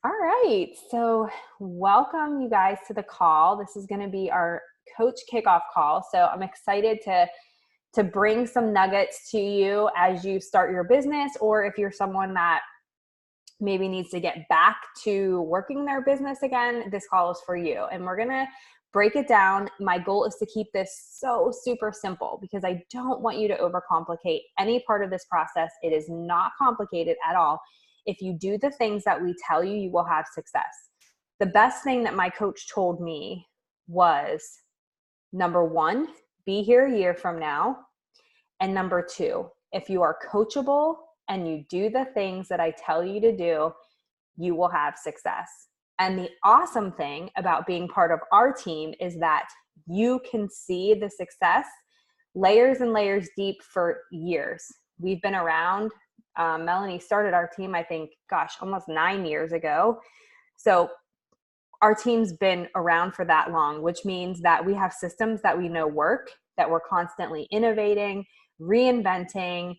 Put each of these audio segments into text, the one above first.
All right. So welcome you guys to the call. This is going to be our coach kickoff call. So I'm excited to bring some nuggets to you as you start your business, or if you're someone that maybe needs to get back to working their business again, this call is for you. And we're going to break it down. My goal is to keep this so super simple because I don't want you to overcomplicate any part of this process. It is not complicated at all. If you do the things that we tell you, you will have success. The best thing that my coach told me was, number one, be here a year from now. And number two, if you are coachable and you do the things that I tell you to do, you will have success. And the awesome thing about being part of our team is that you can see the success layers and layers deep for years. We've been around. Melanie started our team, I think, almost 9 years ago. So our team's been around for that long, which means that we have systems that we know work, that we're constantly innovating, reinventing.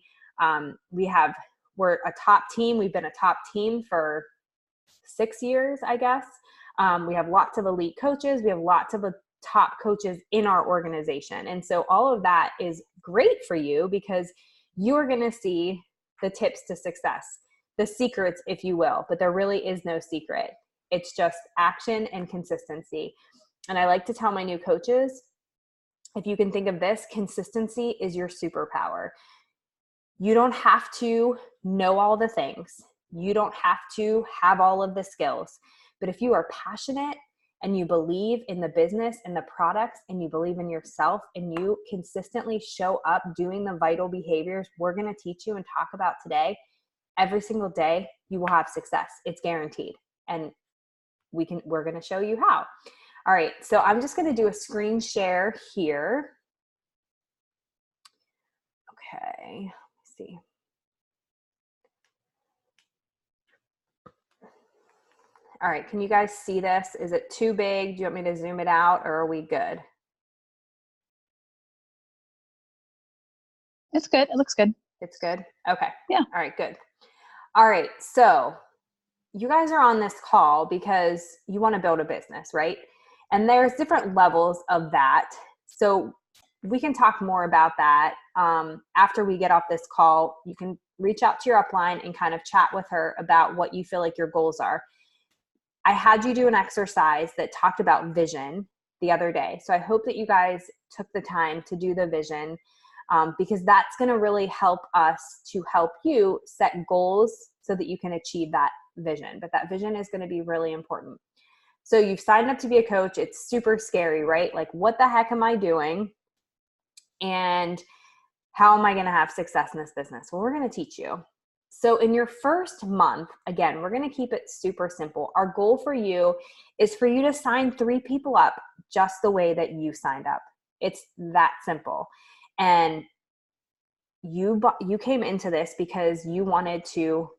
We're a top team. We've been a top team for 6 years, I guess. We have lots of elite coaches. We have lots of top coaches in our organization. And so all of that is great for you because you are going to see the tips to success, the secrets, if you will, but there really is no secret. It's just action and consistency. And I like to tell my new coaches, if you can think of this, consistency is your superpower. You don't have to know all the things. You don't have to have all of the skills. But if you are passionate and you believe in the business and the products and you believe in yourself and you consistently show up doing the vital behaviors we're going to teach you and talk about today, every single day you will have success. It's guaranteed. And we're going to show you how. All right. So I'm just going to do a screen share here. Okay. Let's see. All right, can you guys see this? Is it too big? Do you want me to zoom it out, or are we good? It's good. It looks good. It's good? Okay. Yeah. All right, good. All right, so you guys are on this call because you want to build a business, right? And there's different levels of that. So we can talk more about that after we get off this call. You can reach out to your upline and kind of chat with her about what you feel like your goals are. I had you do an exercise that talked about vision the other day. So I hope that you guys took the time to do the vision because that's going to really help us to help you set goals so that you can achieve that vision. But that vision is going to be really important. So you've signed up to be a coach. It's super scary, right? Like, what the heck am I doing? And how am I going to have success in this business? Well, we're going to teach you. So in your first month, again, we're going to keep it super simple. Our goal for you is for you to sign 3 people up just the way that you signed up. It's that simple. And you came into this because you wanted to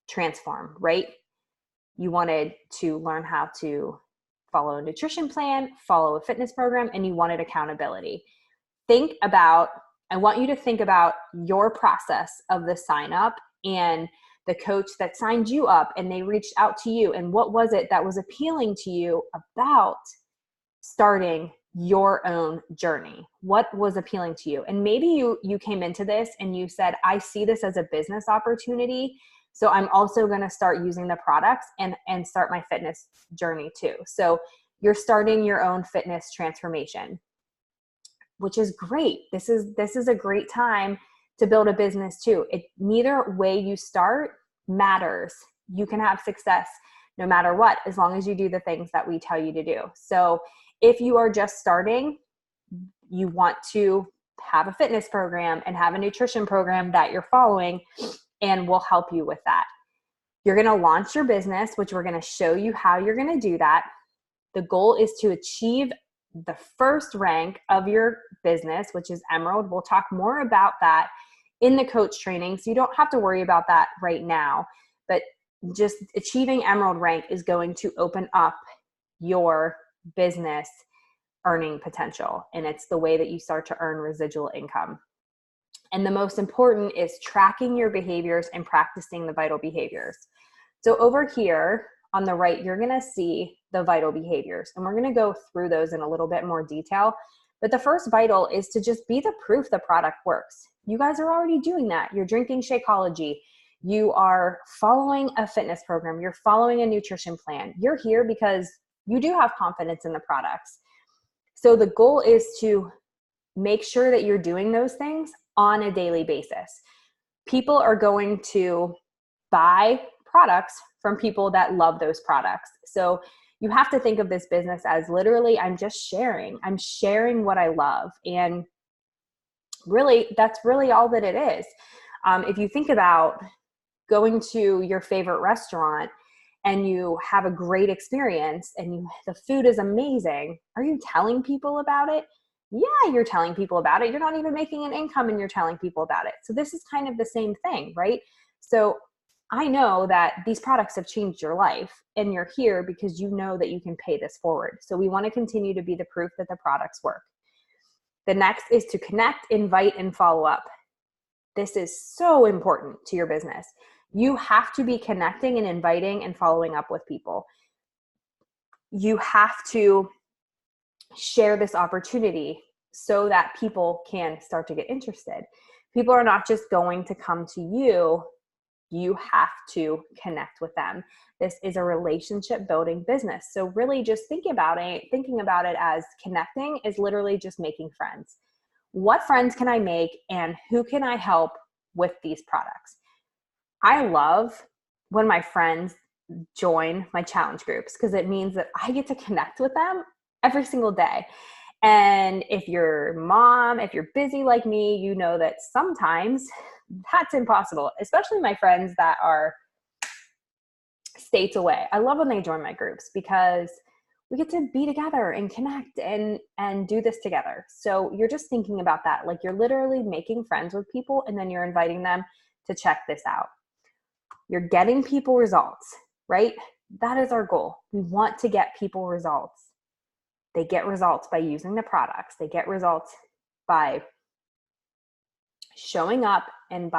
transform, right? You wanted to learn how to follow a nutrition plan, follow a fitness program, and you wanted accountability. I want you to think about your process of the sign up and the coach that signed you up and they reached out to you. And what was it that was appealing to you about starting your own journey? What was appealing to you? And maybe you came into this and you said, I see this as a business opportunity. So I'm also going to start using the products and start my fitness journey too. So you're starting your own fitness transformation, which is great. This is a great time to build a business too. Neither way you start matters. You can have success no matter what, as long as you do the things that we tell you to do. So if you are just starting, you want to have a fitness program and have a nutrition program that you're following, and we'll help you with that. You're going to launch your business, which we're going to show you how you're going to do that. The goal is to achieve the first rank of your business, which is Emerald. We'll talk more about that in the coach training. So you don't have to worry about that right now, but just achieving Emerald rank is going to open up your business earning potential. And it's the way that you start to earn residual income. And the most important is tracking your behaviors and practicing the vital behaviors. So over here on the right, you're going to see the vital behaviors. And we're going to go through those in a little bit more detail. But the first vital is to just be the proof the product works. You guys are already doing that. You're drinking Shakeology. You are following a fitness program. You're following a nutrition plan. You're here because you do have confidence in the products. So the goal is to make sure that you're doing those things on a daily basis. People are going to buy products from people that love those products. So you have to think of this business as literally, I'm just sharing. I'm sharing what I love. And really, that's really all that it is. If you think about going to your favorite restaurant and you have a great experience and the food is amazing, are you telling people about it? Yeah, you're telling people about it. You're not even making an income and you're telling people about it. So this is kind of the same thing, right? So I know that these products have changed your life and you're here because you know that you can pay this forward. So we want to continue to be the proof that the products work. The next is to connect, invite, and follow up. This is so important to your business. You have to be connecting and inviting and following up with people. You have to share this opportunity so that people can start to get interested. People are not just going to come to you. You have to connect with them. This is a relationship building business. So really just thinking about it as connecting is literally just making friends. What friends can I make and who can I help with these products? I love when my friends join my challenge groups because it means that I get to connect with them every single day. And if you're mom, if you're busy like me, you know that sometimes that's impossible, especially my friends that are states away. I love when they join my groups because we get to be together and connect and do this together. So you're just thinking about that. Like you're literally making friends with people and then you're inviting them to check this out. You're getting people results, right? That is our goal. We want to get people results. They get results by using the products. They get results by showing up and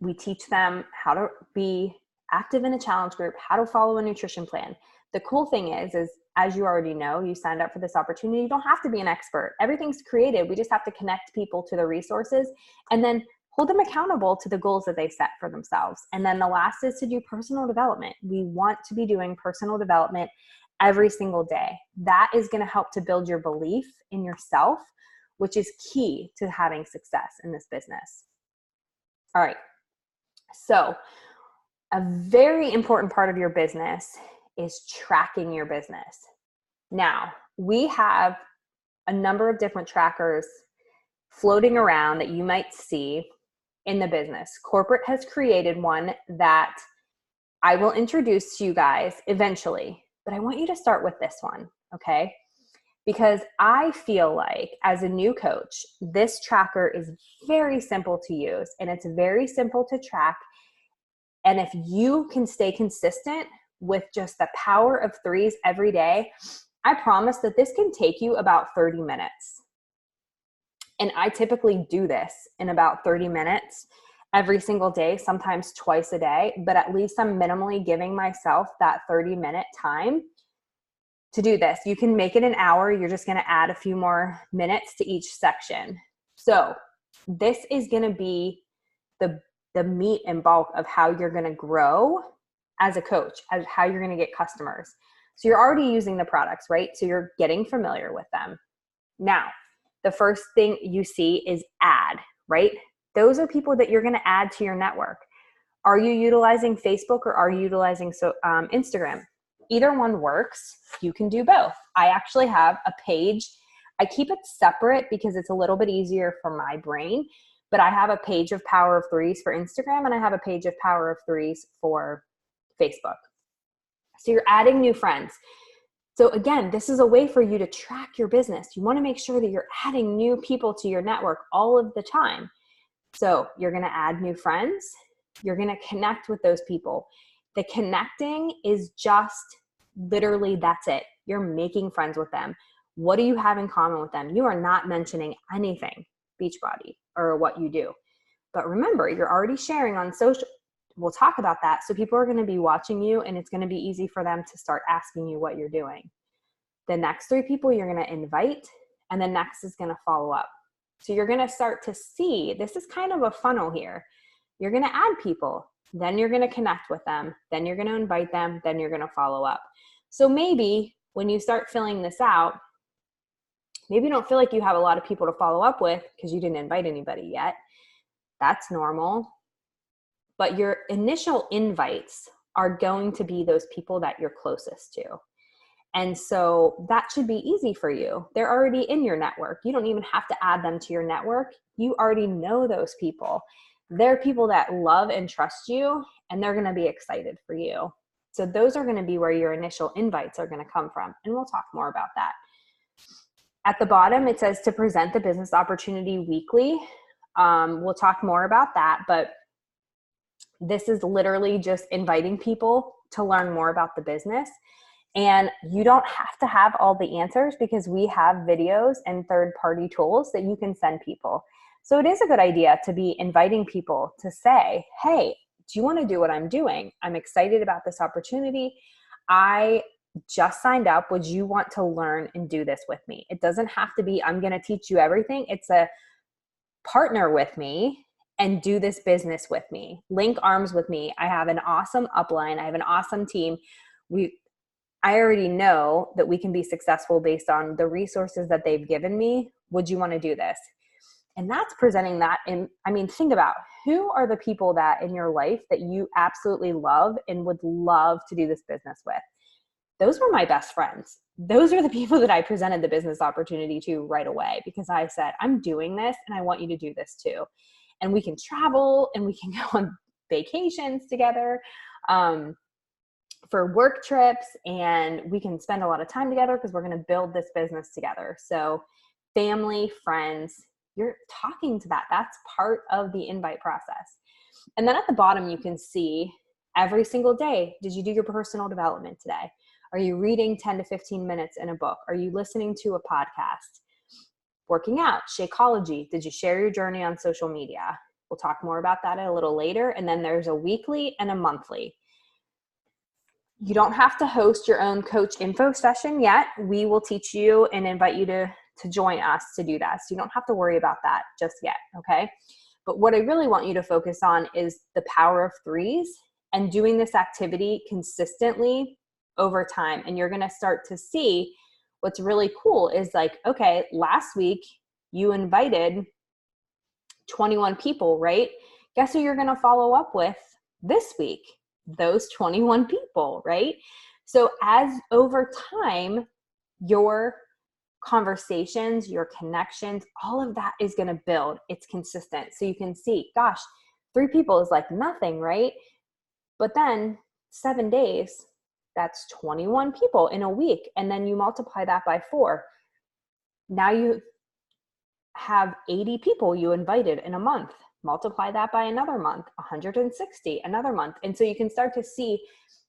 we teach them how to be active in a challenge group, how to follow a nutrition plan. The cool thing is as you already know, you signed up for this opportunity. You don't have to be an expert. Everything's created. We just have to connect people to the resources and then hold them accountable to the goals that they set for themselves. And then the last is to do personal development. We want to be doing personal development every single day. That is going to help to build your belief in yourself, which is key to having success in this business. All right. So a very important part of your business is tracking your business. Now, we have a number of different trackers floating around that you might see in the business. Corporate has created one that I will introduce to you guys eventually, but I want you to start with this one, okay? Because I feel like as a new coach, this tracker is very simple to use and it's very simple to track. And if you can stay consistent with just the power of threes every day, I promise that this can take you about 30 minutes. And I typically do this in about 30 minutes every single day, sometimes twice a day, but at least I'm minimally giving myself that 30-minute time to do this. You can make it an hour. You're just going to add a few more minutes to each section. So this is going to be the meat and bulk of how you're going to grow as a coach, as how you're going to get customers. So you're already using the products, right? So you're getting familiar with them. Now, the first thing you see is add, right? Those are people that you're going to add to your network. Are you utilizing Facebook or are you utilizing Instagram? Either one works. You can do both. I actually have a page. I keep it separate because it's a little bit easier for my brain, but I have a page of Power of Threes for Instagram and I have a page of Power of Threes for Facebook. So you're adding new friends. So again, this is a way for you to track your business. You want to make sure that you're adding new people to your network all of the time. So you're going to add new friends. You're going to connect with those people. The connecting is just literally that's it. You're making friends with them. What do you have in common with them? You are not mentioning anything Beachbody or what you do. But remember, you're already sharing on social we'll talk about that. So people are going to be watching you, and it's going to be easy for them to start asking you what you're doing. The next 3 people you're going to invite, and the next is going to follow up. So you're going to start to see, this is kind of a funnel here. You're going to add people, then you're going to connect with them, then you're going to invite them, then you're going to follow up. So maybe when you start filling this out, maybe you don't feel like you have a lot of people to follow up with because you didn't invite anybody yet. That's normal. But your initial invites are going to be those people that you're closest to. And so that should be easy for you. They're already in your network. You don't even have to add them to your network. You already know those people. They're people that love and trust you, and they're going to be excited for you. So those are going to be where your initial invites are going to come from. And we'll talk more about that. At the bottom, it says to present the business opportunity weekly. We'll talk more about that, but this is literally just inviting people to learn more about the business. And you don't have to have all the answers because we have videos and third-party tools that you can send people. So it is a good idea to be inviting people to say, hey, do you want to do what I'm doing? I'm excited about this opportunity. I just signed up. Would you want to learn and do this with me? It doesn't have to be, I'm going to teach you everything. It's a partner with me and do this business with me. Link arms with me. I have an awesome upline. I have an awesome team. I already know that we can be successful based on the resources that they've given me. Would you want to do this? And that's presenting that think about who are the people that in your life that you absolutely love and would love to do this business with. Those were my best friends. Those are the people that I presented the business opportunity to right away because I said, I'm doing this and I want you to do this too. And we can travel and we can go on vacations together for work trips, and we can spend a lot of time together because we're going to build this business together. So family, friends, you're talking to that. That's part of the invite process. And then at the bottom, you can see every single day, did you do your personal development today? Are you reading 10 to 15 minutes in a book? Are you listening to a podcast? Working out, Shakeology. Did you share your journey on social media? We'll talk more about that a little later. And then there's a weekly and a monthly. You don't have to host your own coach info session yet. We will teach you and invite you to join us to do that. So you don't have to worry about that just yet, okay? But what I really want you to focus on is the power of 3s and doing this activity consistently over time. And you're going to start to see what's really cool is like, okay, last week you invited 21 people, right? Guess who you're going to follow up with this week? Those 21 people, right? So as over time, your conversations, your connections, all of that is going to build. It's consistent. So you can see, gosh, 3 people is like nothing, right? But then 7 days, that's 21 people in a week. And then you multiply that by 4. Now you have 80 people you invited in a month. Multiply that by another month, 160, another month. And so you can start to see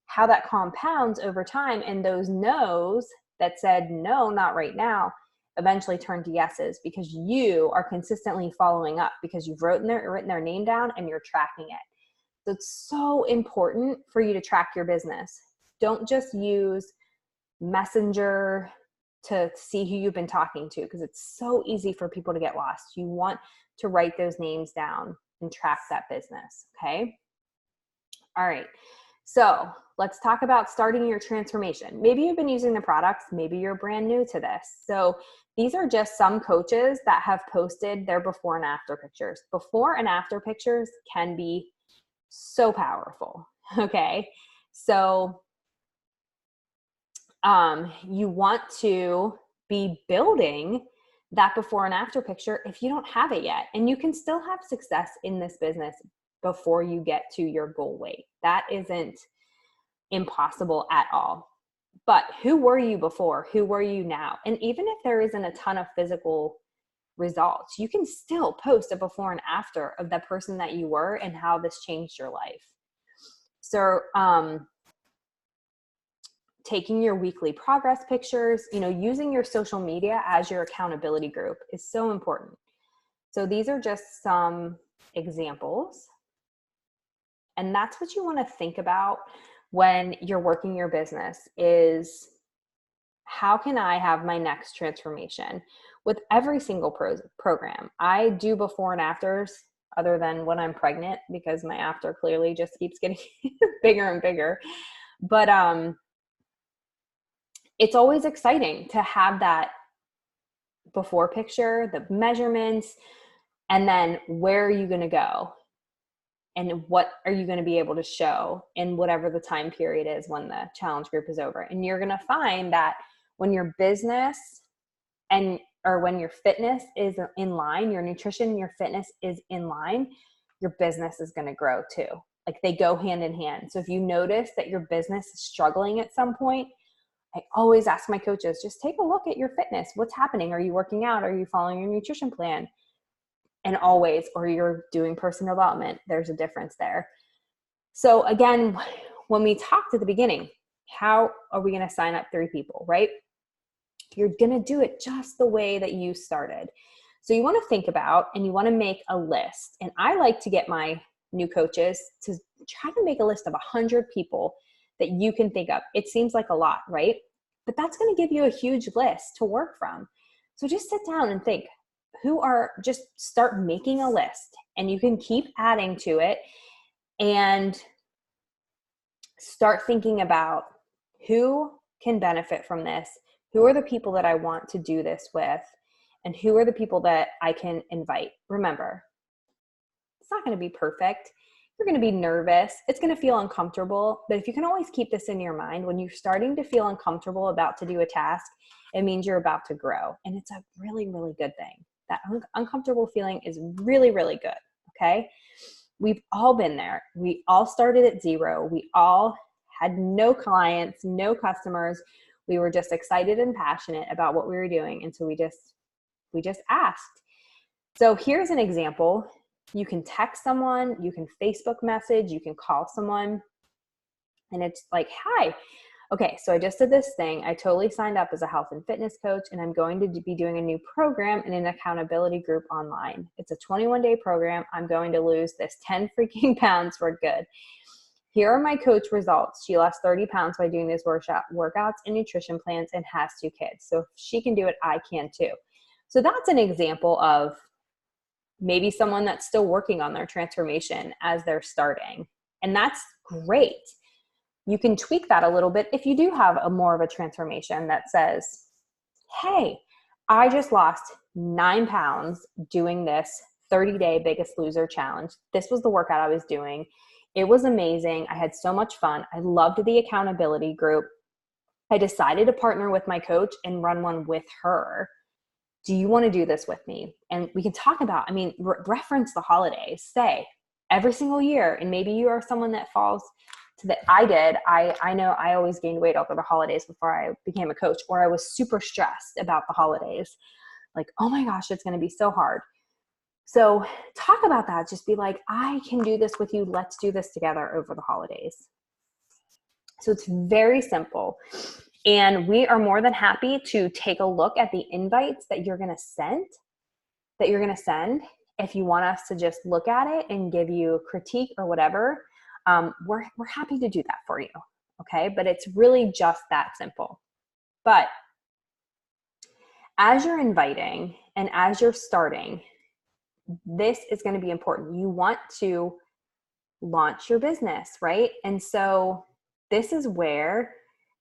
how that compounds over time, and those no's that said, no, not right now, eventually turn to yeses because you are consistently following up because you've written their name down and you're tracking it. So it's so important for you to track your business. Don't just use Messenger to see who you've been talking to because it's so easy for people to get lost. You want to write those names down and track that business, okay? All right, so let's talk about starting your transformation. Maybe you've been using the products, maybe you're brand new to this. So these are just some coaches that have posted their before and after pictures. Before and after pictures can be so powerful, okay? So you want to be building that before and after picture if you don't have it yet. And you can still have success in this business before you get to your goal weight. That isn't impossible at all. But who were you before? Who were you now? And even if there isn't a ton of physical results, you can still post a before and after of the person that you were and how this changed your life. So, taking your weekly progress pictures, using your social media as your accountability group is so important. So these are just some examples. And that's what you want to think about when you're working your business is, how can I have my next transformation? With every single program, I do before and afters, other than when I'm pregnant, because my after clearly just keeps getting bigger and bigger. But it's always exciting to have that before picture, the measurements, and then where are you going to go? And what are you going to be able to show in whatever the time period is when the challenge group is over? And you're going to find that when your business or when your fitness is in line, your nutrition and your fitness is in line, your business is going to grow too. Like they go hand in hand. So if you notice that your business is struggling at some point, I always ask my coaches, just take a look at your fitness. What's happening? Are you working out? Are you following your nutrition plan? And always, or you're doing personal development, there's a difference there. So again, when we talked at the beginning, how are we going to sign up 3 people, right? You're going to do it just the way that you started. So you want to think about, and you want to make a list. And I like to get my new coaches to try to make a list of 100 people that you can think of. It seems like a lot, right? But that's going to give you a huge list to work from. So just sit down and think, just start making a list, and you can keep adding to it and start thinking about who can benefit from this. Who are the people that I want to do this with? And who are the people that I can invite? Remember, it's not going to be perfect. You're going to be nervous. It's going to feel uncomfortable. But if you can always keep this in your mind, when you're starting to feel uncomfortable about to do a task, it means you're about to grow. And it's a really, really good thing. That uncomfortable feeling is really, really good. Okay. We've all been there. We all started at 0. We all had no clients, no customers. We were just excited and passionate about what we were doing. And so we just asked. So here's an example. You can text someone, you can Facebook message, you can call someone, and it's like, hi. Okay, so I just did this thing. I totally signed up as a health and fitness coach, and I'm going to be doing a new program in an accountability group online. It's a 21-day program. I'm going to lose this 10 freaking pounds for good. Here are my coach results. She lost 30 pounds by doing these workouts and nutrition plans and has 2 kids. So if she can do it, I can too. So that's an example of maybe someone that's still working on their transformation as they're starting. And that's great. You can tweak that a little bit if you do have more of a transformation that says, hey, I just lost 9 pounds doing this 30-day Biggest Loser challenge. This was the workout I was doing. It was amazing. I had so much fun. I loved the accountability group. I decided to partner with my coach and run one with her. Do you want to do this with me? And we can talk about, reference the holidays. Say every single year, and maybe you are someone that falls to that. I know I always gained weight over the holidays before I became a coach, or I was super stressed about the holidays. Like, oh my gosh, it's going to be so hard. So talk about that. Just be like, I can do this with you. Let's do this together over the holidays. So it's very simple. And we are more than happy to take a look at the invites that you're going to send, If you want us to just look at it and give you a critique or whatever, we're happy to do that for you. Okay. But it's really just that simple. But as you're inviting and as you're starting, this is going to be important. You want to launch your business, right? And so this is where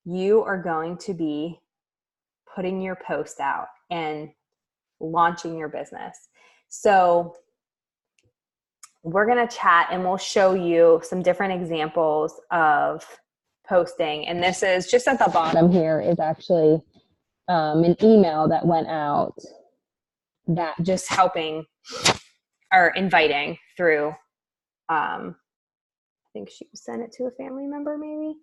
you are going to be putting your post out and launching your business. So we're going to chat and we'll show you some different examples of posting. And this is just at the bottom here is actually an email that went out that just helping or inviting through, I think she sent it to a family member maybe.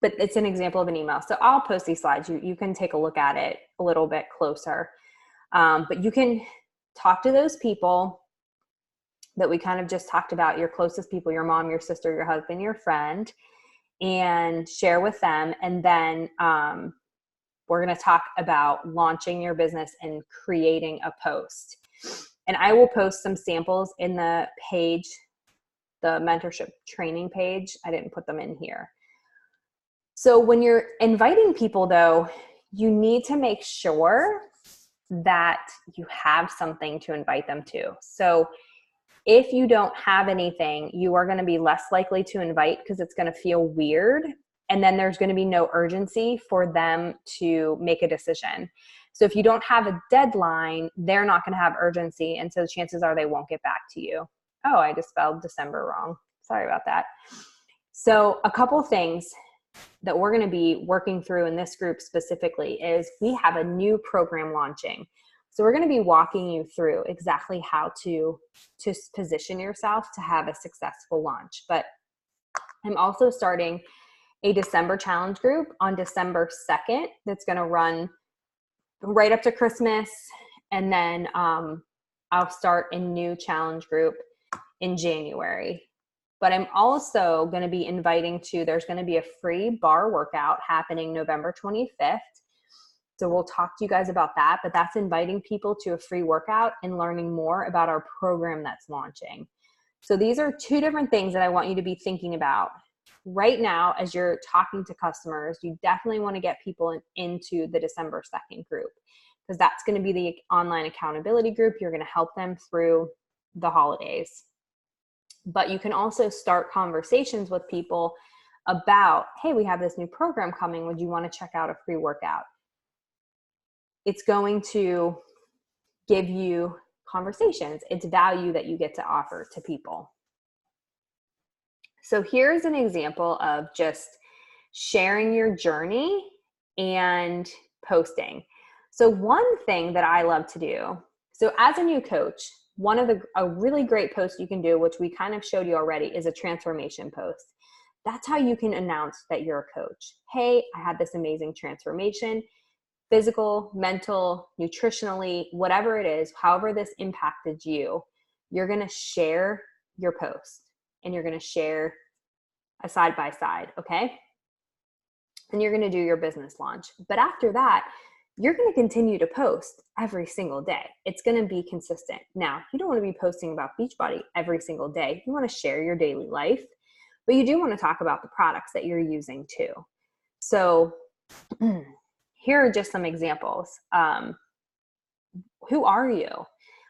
But it's an example of an email. So I'll post these slides. You can take a look at it a little bit closer. But you can talk to those people that we kind of just talked about, your closest people, your mom, your sister, your husband, your friend, and share with them. And then we're going to talk about launching your business and creating a post. And I will post some samples in the page the mentorship training page. I didn't put them in here. So when you're inviting people though, you need to make sure that you have something to invite them to. So if you don't have anything, you are going to be less likely to invite because it's going to feel weird. And then there's going to be no urgency for them to make a decision. So if you don't have a deadline, they're not going to have urgency. And so chances are they won't get back to you. Oh, I just spelled December wrong. Sorry about that. So a couple things that we're going to be working through in this group specifically is we have a new program launching. So we're going to be walking you through exactly how to position yourself to have a successful launch. But I'm also starting a December challenge group on December 2nd that's going to run right up to Christmas. And then I'll start a new challenge group in January. But I'm also going to be inviting there's going to be a free bar workout happening November 25th. So we'll talk to you guys about that, but that's inviting people to a free workout and learning more about our program that's launching. So these are two different things that I want you to be thinking about. Right now, as you're talking to customers, you definitely want to get people into the December 2nd group because that's going to be the online accountability group. You're going to help them through the holidays. But you can also start conversations with people about, hey, we have this new program coming. Would you want to check out a free workout? It's going to give you conversations. It's value that you get to offer to people. So here's an example of just sharing your journey and posting. So one thing that I love to do, so as a new coach, a really great post you can do, which we kind of showed you already, is a transformation post. That's how you can announce that you're a coach. Hey, I had this amazing transformation, physical, mental, nutritionally, whatever it is, however this impacted you, you're going to share your post and you're going to share a side by side, okay? And you're going to do your business launch. But after that, you're going to continue to post every single day. It's going to be consistent. Now, you don't want to be posting about Beachbody every single day. You want to share your daily life, but you do want to talk about the products that you're using too. So here are just some examples. Who are you?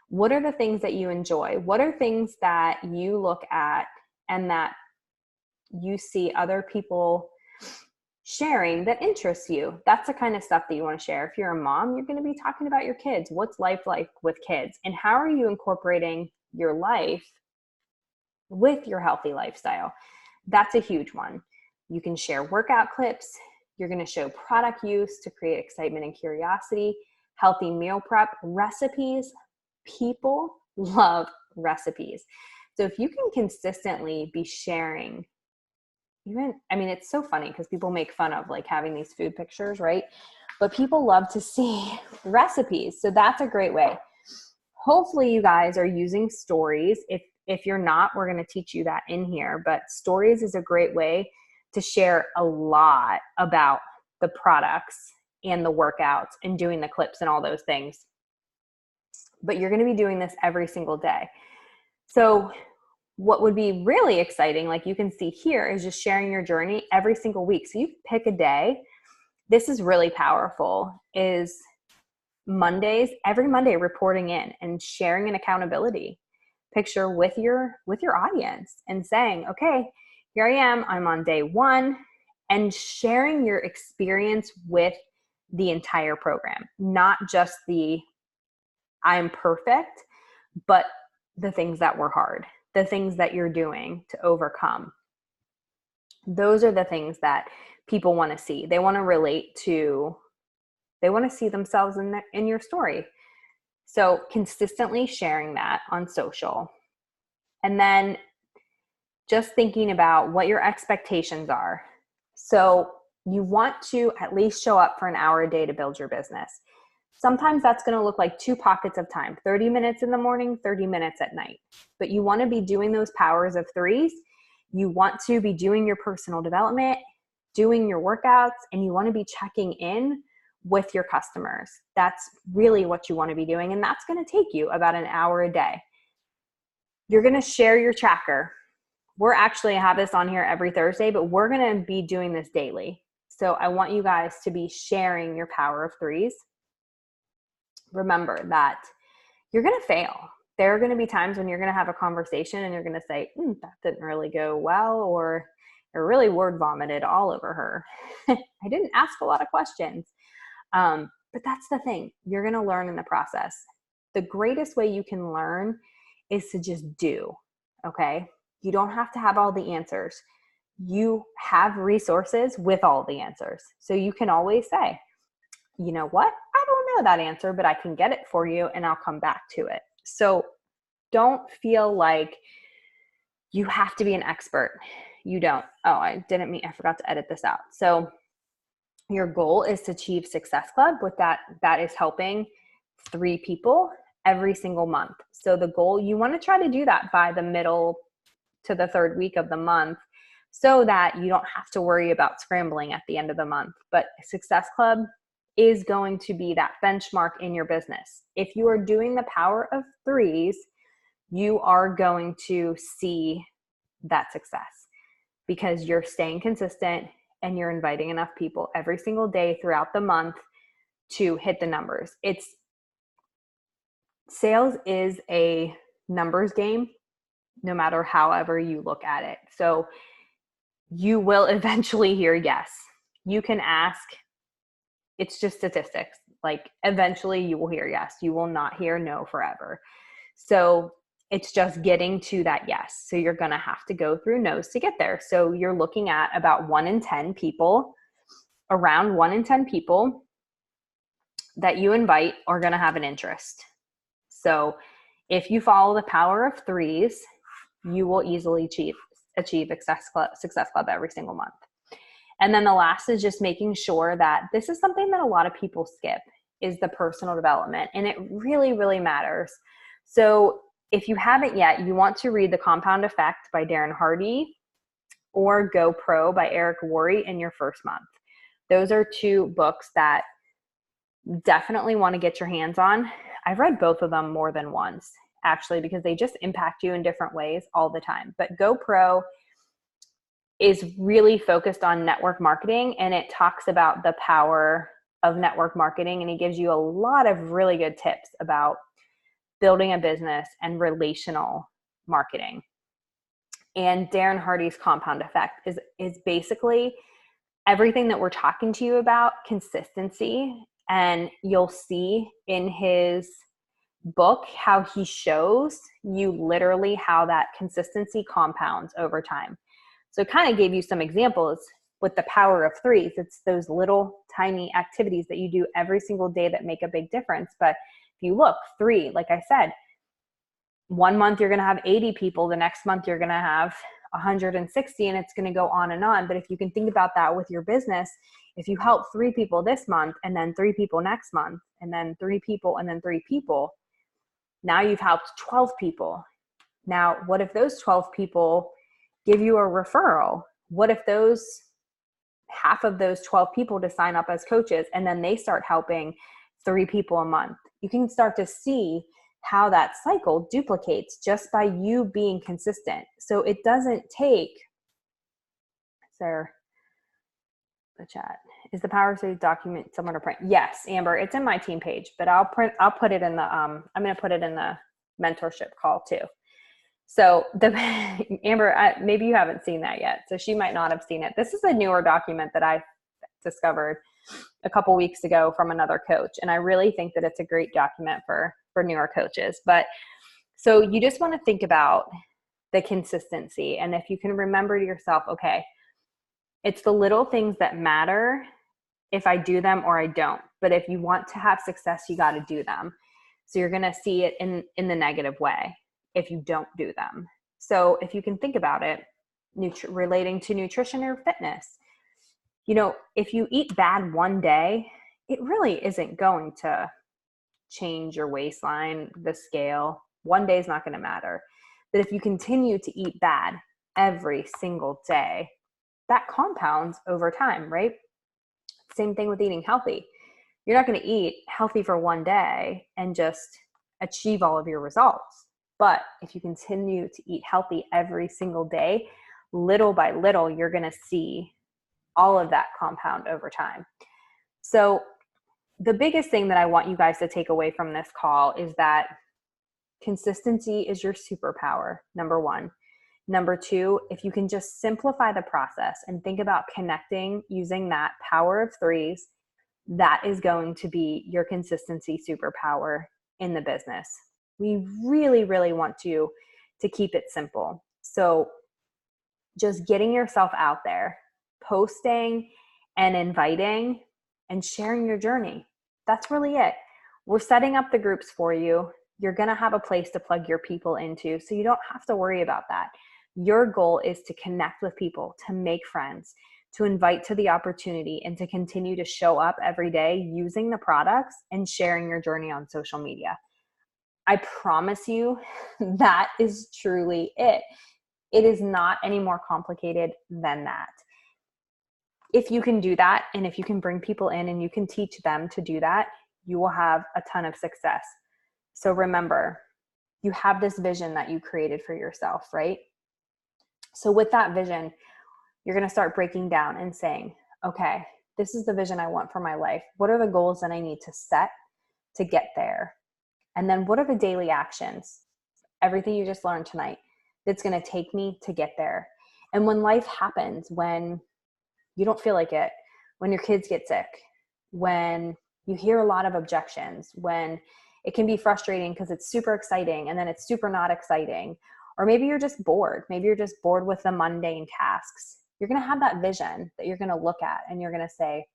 What are the things that you enjoy? What are things that you look at and that you see other people sharing that interests you? That's the kind of stuff that you want to share. If you're a mom, you're going to be talking about your kids. What's life like with kids? And how are you incorporating your life with your healthy lifestyle? That's a huge one. You can share workout clips. You're going to show product use to create excitement and curiosity, healthy meal prep, recipes. People love recipes. So if you can consistently be sharing, it's so funny because people make fun of like having these food pictures, right? But people love to see recipes. So that's a great way. Hopefully you guys are using stories. If you're not, we're going to teach you that in here. But stories is a great way to share a lot about the products and the workouts and doing the clips and all those things. But you're going to be doing this every single day. So what would be really exciting, like you can see here, is just sharing your journey every single week. So you pick a day. This is really powerful, is Mondays, every Monday reporting in and sharing an accountability picture with your audience and saying, okay, here I am, I'm on day 1, and sharing your experience with the entire program, not just the I'm perfect, but the things that were hard, the things that you're doing to overcome. Those are the things that people want to see. They want to relate to, they want to see themselves in your story. So consistently sharing that on social. And then just thinking about what your expectations are. So you want to at least show up for an hour a day to build your business. Sometimes that's going to look like 2 pockets of time, 30 minutes in the morning, 30 minutes at night. But you want to be doing those powers of 3s. You want to be doing your personal development, doing your workouts, and you want to be checking in with your customers. That's really what you want to be doing. And that's going to take you about an hour a day. You're going to share your tracker. we're actually have this on here every Thursday, but we're going to be doing this daily. So I want you guys to be sharing your power of threes. Remember that you're going to fail. There are going to be times when you're going to have a conversation and you're going to say, that didn't really go well, or I really word vomited all over her. I didn't ask a lot of questions. But that's the thing. You're going to learn in the process. The greatest way you can learn is to just do, okay? You don't have to have all the answers. You have resources with all the answers. So you can always say, you know what? I don't know that answer, but I can get it for you and I'll come back to it. So don't feel like you have to be an expert. You don't. Oh, I forgot to edit this out. So your goal is to achieve Success Club. With that is helping 3 people every single month. So the goal, you want to try to do that by the middle to the 3rd week of the month so that you don't have to worry about scrambling at the end of the month. But Success Club is going to be that benchmark in your business. If you are doing the power of threes, you are going to see that success because you're staying consistent and you're inviting enough people every single day throughout the month to hit the numbers. Sales is a numbers game, no matter however you look at it. So you will eventually hear yes. You can ask, it's just statistics. Like eventually you will hear yes. You will not hear no forever. So it's just getting to that yes. So you're going to have to go through no's to get there. So you're looking at about 1 in 10 people, around 1 in 10 people that you invite are going to have an interest. So if you follow the power of threes, you will easily achieve Success Club every single month. And then the last is just making sure that this is something that a lot of people skip, is the personal development. And it really, really matters. So if you haven't yet, you want to read The Compound Effect by Darren Hardy or Go Pro by Eric Worre in your first month. Those are 2 books that definitely want to get your hands on. I've read both of them more than once, actually, because they just impact you in different ways all the time. But Go Pro is really focused on network marketing, and it talks about the power of network marketing, and he gives you a lot of really good tips about building a business and relational marketing. And Darren Hardy's Compound Effect is basically everything that we're talking to you about, consistency. And you'll see in his book how he shows you literally how that consistency compounds over time. So it kind of gave you some examples with the power of threes. It's those little tiny activities that you do every single day that make a big difference. But if you look, 3, like I said, 1 month you're going to have 80 people. The next month you're going to have 160, and it's going to go on and on. But if you can think about that with your business, if you help 3 people this month and then 3 people next month and then 3 people and then 3 people, now you've helped 12 people. Now, what if those 12 people give you a referral? What if half of those 12 people to sign up as coaches and then they start helping 3 people a month? You can start to see how that cycle duplicates just by you being consistent. So it doesn't take, the chat, is the Power Save document somewhere to print? Yes, Amber, it's in my team page, but I'll put it in the, I'm going to put it in the mentorship call too. So Amber, maybe you haven't seen that yet. So she might not have seen it. This is a newer document that I discovered a couple weeks ago from another coach. And I really think that it's a great document for newer coaches. But so you just want to think about the consistency. And if you can remember to yourself, okay, it's the little things that matter if I do them or I don't. But if you want to have success, you got to do them. So you're going to see it in the negative way if you don't do them. So if you can think about it, relating to nutrition or fitness, if you eat bad one day, it really isn't going to change your waistline, the scale. One day is not going to matter. But if you continue to eat bad every single day, that compounds over time, right? Same thing with eating healthy. You're not going to eat healthy for one day and just achieve all of your results. But if you continue to eat healthy every single day, little by little, you're going to see all of that compound over time. So the biggest thing that I want you guys to take away from this call is that consistency is your superpower, number one. Number two, if you can just simplify the process and think about connecting using that power of threes, that is going to be your consistency superpower in the business. We really, really want you to keep it simple. So just getting yourself out there, posting and inviting and sharing your journey. That's really it. We're setting up the groups for you. You're going to have a place to plug your people into, so you don't have to worry about that. Your goal is to connect with people, to make friends, to invite to the opportunity, and to continue to show up every day using the products and sharing your journey on social media. I promise you that is truly it. It is not any more complicated than that. If you can do that, and if you can bring people in and you can teach them to do that, you will have a ton of success. So remember, you have this vision that you created for yourself, right? So with that vision, you're going to start breaking down and saying, okay, this is the vision I want for my life. What are the goals that I need to set to get there? And then what are the daily actions, everything you just learned tonight, that's going to take me to get there? And when life happens, when you don't feel like it, when your kids get sick, when you hear a lot of objections, when it can be frustrating because it's super exciting and then it's super not exciting, or maybe you're just bored. Maybe you're just bored with the mundane tasks. You're going to have that vision that you're going to look at and you're going to say,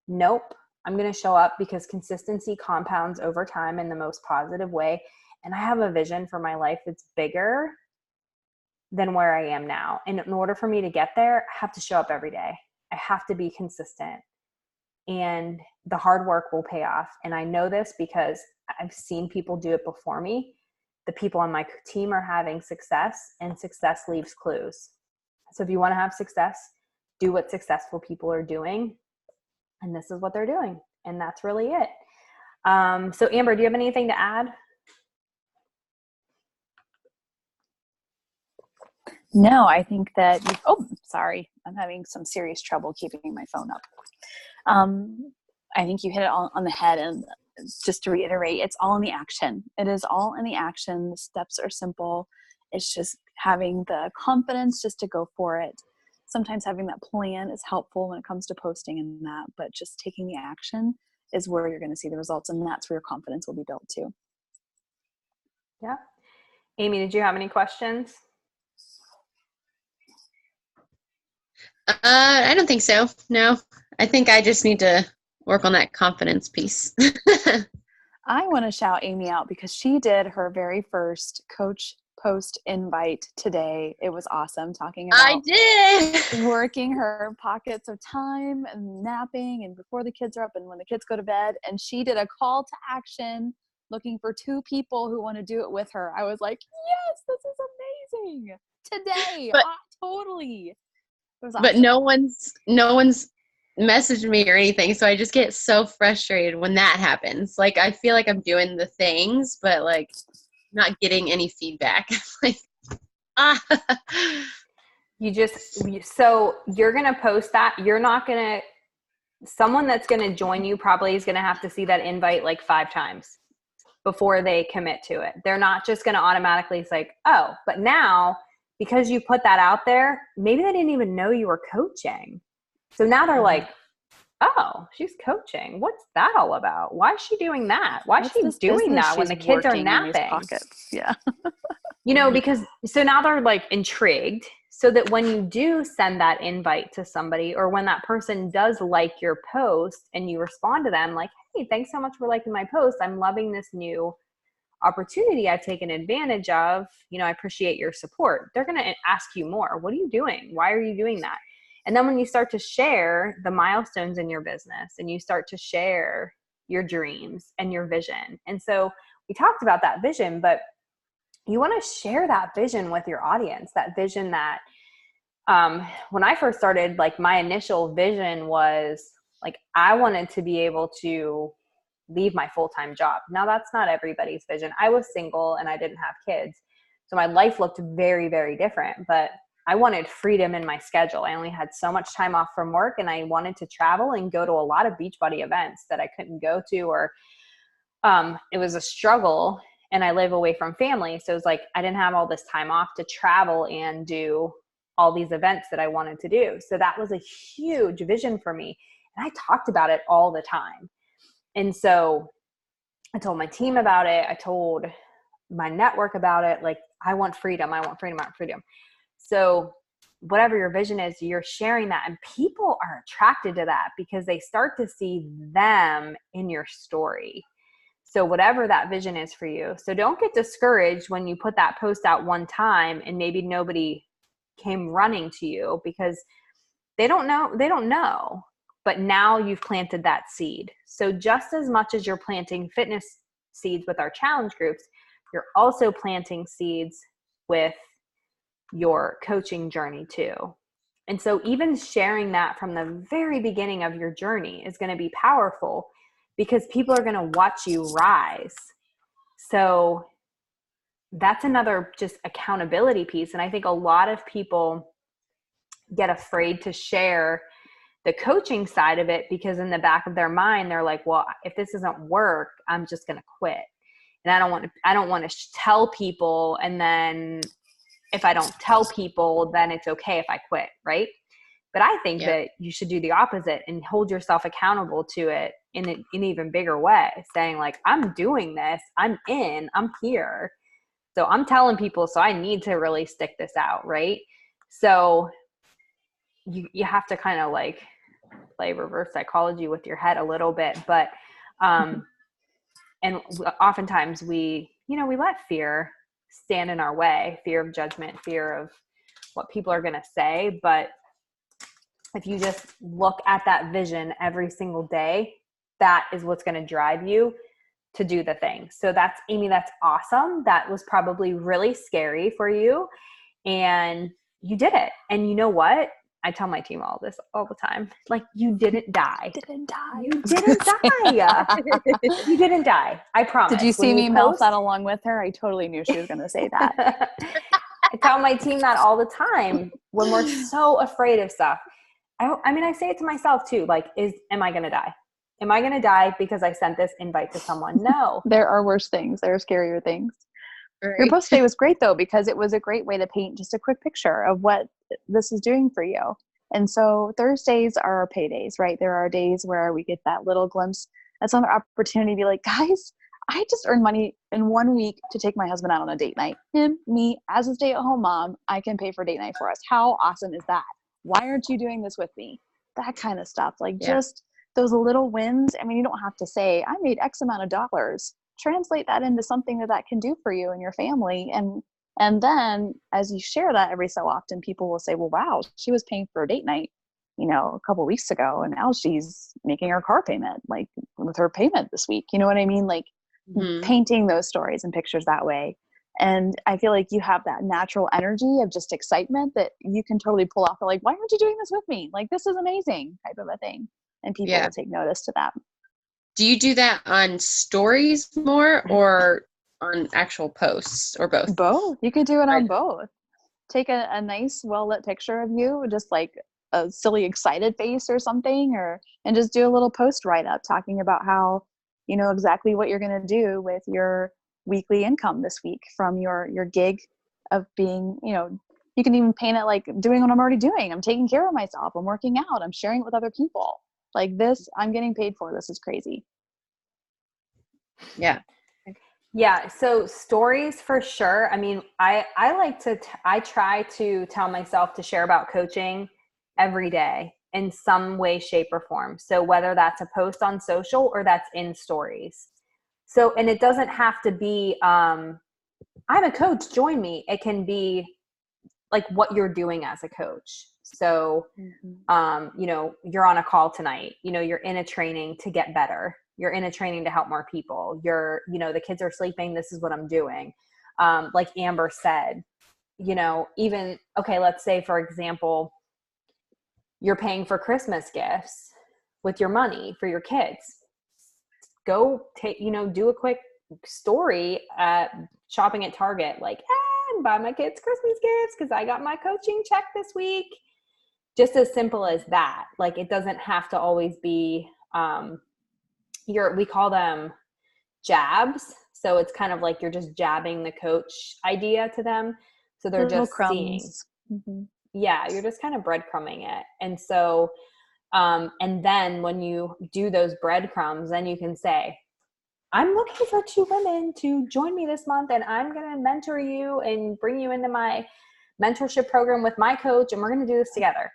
nope, I'm going to show up because consistency compounds over time in the most positive way. And I have a vision for my life that's bigger than where I am now. And in order for me to get there, I have to show up every day. I have to be consistent. And the hard work will pay off. And I know this because I've seen people do it before me. The people on my team are having success, and success leaves clues. So if you want to have success, do what successful people are doing. And this is what they're doing. And that's really it. So Amber, do you have anything to add? No, I think that, sorry. I'm having some serious trouble keeping my phone up. I think you hit it all on the head. And just to reiterate, it's all in the action. It is all in the action. The steps are simple. It's just having the confidence just to go for it. Sometimes having that plan is helpful when it comes to posting and that, but just taking the action is where you're going to see the results. And that's where your confidence will be built too. Yeah. Amy, did you have any questions? I don't think so. No, I think I just need to work on that confidence piece. I want to shout Amy out because she did her very first coach post invite today. It was awesome, talking about I did working her pockets of time and napping and before the kids are up and when the kids go to bed. And she did a call to action looking for 2 people who want to do it with her. I was like, yes, this is amazing. Today, totally. Awesome. But no one's messaged me or anything, so I just get so frustrated when that happens. Like, I feel like I'm doing the things, but like not getting any feedback. Like, So you're gonna post that. You're not gonna. Someone that's gonna join you probably is gonna have to see that invite like 5 times before they commit to it. They're not just gonna automatically say, oh, but now, because you put that out there, maybe they didn't even know you were coaching. So now they're like, oh, she's coaching. What's that all about? Why is she doing that? Why is she doing that when the kids are napping? Yeah. Because so now they're like intrigued, so that when you do send that invite to somebody, or when that person does like your post and you respond to them like, hey, thanks so much for liking my post. I'm loving this new opportunity I've taken advantage of. I appreciate your support. They're going to ask you more. What are you doing? Why are you doing that? And then when you start to share the milestones in your business and you start to share your dreams and your vision. And so we talked about that vision, but you want to share that vision with your audience, that vision that when I first started, like my initial vision was like, I wanted to be able to leave my full-time job. Now that's not everybody's vision. I was single and I didn't have kids. So my life looked very, very different, but I wanted freedom in my schedule. I only had so much time off from work, and I wanted to travel and go to a lot of Beachbody events that I couldn't go to, or it was a struggle, and I live away from family. So it was like, I didn't have all this time off to travel and do all these events that I wanted to do. So that was a huge vision for me. And I talked about it all the time. And so I told my team about it. I told my network about it. Like, I want freedom. I want freedom. I want freedom. So whatever your vision is, you're sharing that, and people are attracted to that because they start to see them in your story. So whatever that vision is for you. So don't get discouraged when you put that post out one time and maybe nobody came running to you, because they don't know. But now you've planted that seed. So just as much as you're planting fitness seeds with our challenge groups, you're also planting seeds with your coaching journey too. And so even sharing that from the very beginning of your journey is going to be powerful, because people are going to watch you rise. So that's another just accountability piece. And I think a lot of people get afraid to share the coaching side of it, because in the back of their mind, they're like, well, if this doesn't work, I'm just going to quit. And I don't want to tell people. And then if I don't tell people, then it's okay if I quit. Right. But I think that you should do the opposite and hold yourself accountable to it in an even bigger way, saying like, I'm doing this, I'm here. So I'm telling people, so I need to really stick this out. Right. So you have to kind of like play reverse psychology with your head a little bit, but, and oftentimes we let fear stand in our way, fear of judgment, fear of what people are going to say. But if you just look at that vision every single day, that is what's going to drive you to do the thing. So that's, Amy, that's awesome. That was probably really scary for you, and you did it. And you know what? I tell my team all this all the time. Like, you didn't die. You didn't die. You didn't die. I promise. Did you see me mouth that along with her? I totally knew she was going to say that. I tell my team that all the time when we're so afraid of stuff. I mean, I say it to myself too. Like, am I going to die? Am I going to die because I sent this invite to someone? No. There are worse things. There are scarier things. Right. Your post today was great though, because it was a great way to paint just a quick picture of what this is doing for you. And so Thursdays are our pay days, right? There are days where we get that little glimpse. That's another opportunity to be like, guys, I just earned money in 1 week to take my husband out on a date night. Me, as a stay-at-home mom, I can pay for date night for us. How awesome is that? Why aren't you doing this with me? That kind of stuff. Like just those little wins. I mean, you don't have to say, I made X amount of dollars. Translate that into something that can do for you and your family. And then as you share that every so often, people will say, well, wow, she was paying for a date night, a couple of weeks ago, and now she's making her car payment, like with her payment this week. You know what I mean? Like painting those stories and pictures that way. And I feel like you have that natural energy of just excitement that you can totally pull off. Like, why aren't you doing this with me? Like, this is amazing type of a thing. And people will take notice to that. Do you do that on stories more or on actual posts, or both? Both. You could do it on both. Take a nice, well-lit picture of you, just like a silly, excited face or something, and just do a little post write-up talking about how, exactly what you're going to do with your weekly income this week from your gig of being, you can even paint it like doing what I'm already doing. I'm taking care of myself. I'm working out. I'm sharing it with other people. Like this, I'm getting paid for. This is crazy. Yeah. Yeah. So stories for sure. I mean, I try to tell myself to share about coaching every day in some way, shape, or form. So whether that's a post on social or that's in stories. So, and it doesn't have to be, I'm a coach, join me. It can be like what you're doing as a coach. So, you're on a call tonight, you're in a training to get better. You're in a training to help more people. The kids are sleeping. This is what I'm doing. Like Amber said, let's say, for example, you're paying for Christmas gifts with your money for your kids. go take, do a quick story at shopping at Target, like, buy my kids Christmas gifts because I got my coaching check this week. Just as simple as that. Like, it doesn't have to always be, we call them jabs. So it's kind of like you're just jabbing the coach idea to them. So they're Little just seeing. crumbs. Mm-hmm. Yeah, you're just kind of breadcrumbing it. And so, and then when you do those breadcrumbs, then you can say, I'm looking for 2 women to join me this month, and I'm going to mentor you and bring you into my mentorship program with my coach, and we're going to do this together.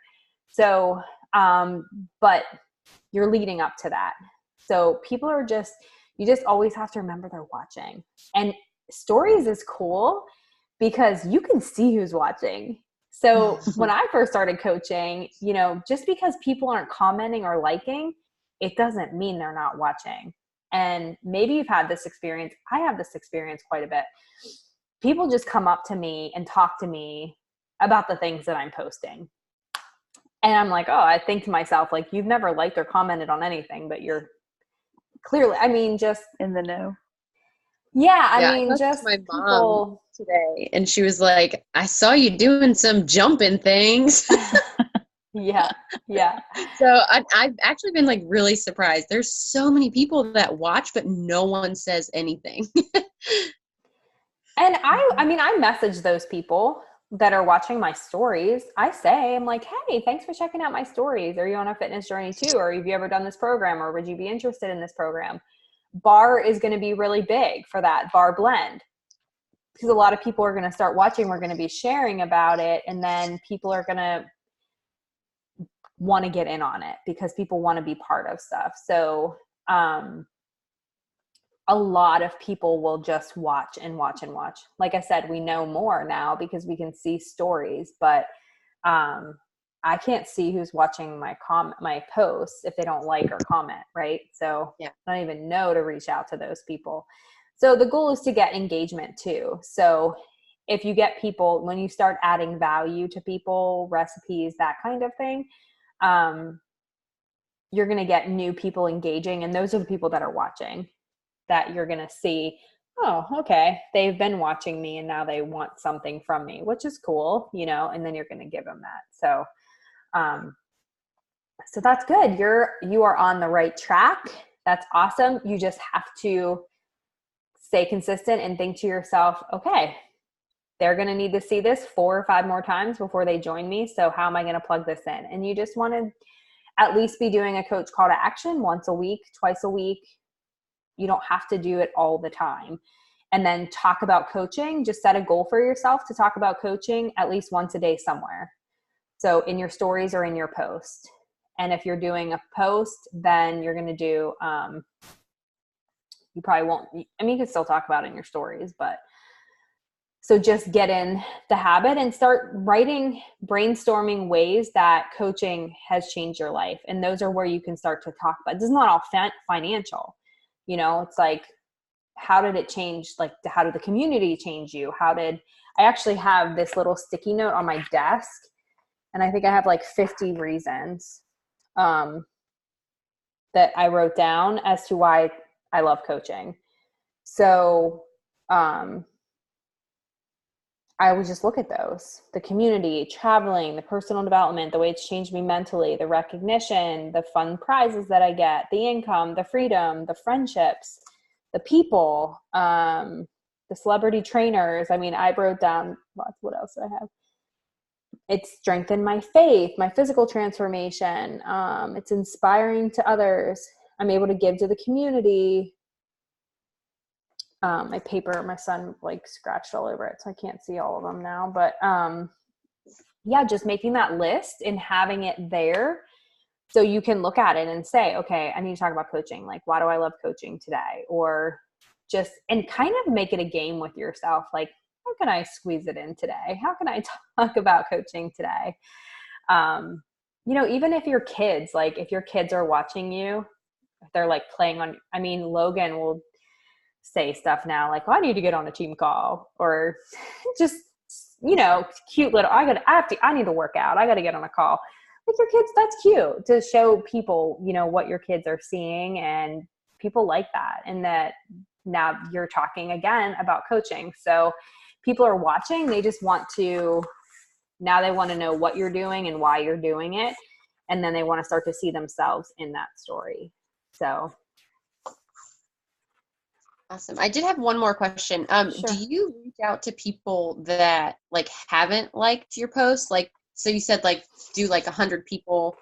So, but you're leading up to that. So people are you just always have to remember they're watching. And stories is cool because you can see who's watching. So when I first started coaching, just because people aren't commenting or liking, it doesn't mean they're not watching. And maybe you've had this experience. I have this experience quite a bit. People just come up to me and talk to me about the things that I'm posting. And I'm like, oh, I think to myself, like, you've never liked or commented on anything, but you're clearly, just in the know. Yeah, I talked just to my people mom today, and she was like, I saw you doing some jumping things. Yeah. So I've actually been like really surprised. There's so many people that watch, but no one says anything. And I message those people that are watching my stories. I'm like, hey, thanks for checking out my stories. Are you on a fitness journey too? Or have you ever done this program? Or would you be interested in this program? Bar is going to be really big for that, bar blend. Because a lot of people are going to start watching. We're going to be sharing about it. And then people are going to want to get in on it because people want to be part of stuff. So, a lot of people will just watch and watch and watch. Like I said, we know more now because we can see stories, but I can't see who's watching my posts if they don't like or comment, right? So yeah. I don't even know to reach out to those people. So the goal is to get engagement too. So if you get people, when you start adding value to people, recipes, that kind of thing, you're going to get new people engaging. And those are the people that are watching, that you're going to see, oh, okay, they've been watching me and now they want something from me, which is cool, and then you're going to give them that. So, so that's good. You are on the right track. That's awesome. You just have to stay consistent and think to yourself, okay, they're going to need to see this 4 or 5 more times before they join me. So how am I going to plug this in? And you just want to at least be doing a coach call to action once a week, twice a week. You don't have to do it all the time. And then talk about coaching. Just set a goal for yourself to talk about coaching at least once a day somewhere. So in your stories or in your post. And if you're doing a post, then you're going to do, you probably won't, you can still talk about it in your stories, but so just get in the habit and start brainstorming ways that coaching has changed your life. And those are where you can start to talk about. This is not all financial. It's like, how did it change? Like, how did the community change you? I actually have this little sticky note on my desk, and I think I have like 50 reasons that I wrote down as to why I love coaching. So I would just look at those: the community, traveling, the personal development, the way it's changed me mentally, the recognition, the fun prizes that I get, the income, the freedom, the friendships, the people, the celebrity trainers. I wrote down lots. What else do I have? It's strengthened my faith, my physical transformation. It's inspiring to others. I'm able to give to the community. My paper, my son scratched all over it, so I can't see all of them now. But just making that list and having it there so you can look at it and say, okay, I need to talk about coaching. Like, why do I love coaching today? Or and kind of make it a game with yourself. Like, how can I squeeze it in today? How can I talk about coaching today? Even if your kids, if your kids are watching you, if they're playing on, Logan will say stuff now like, oh, I need to get on a team call, or just, cute little, I need to work out. I got to get on a call with your kids. That's cute to show people, what your kids are seeing, and people like that. And that now you're talking again about coaching. So people are watching, they just want to, now they want to know what you're doing and why you're doing it. And then they want to start to see themselves in that story. So. Awesome. I did have one more question. Sure. Do you reach out to people that like haven't liked your post? Like, so you said like do like 100 people.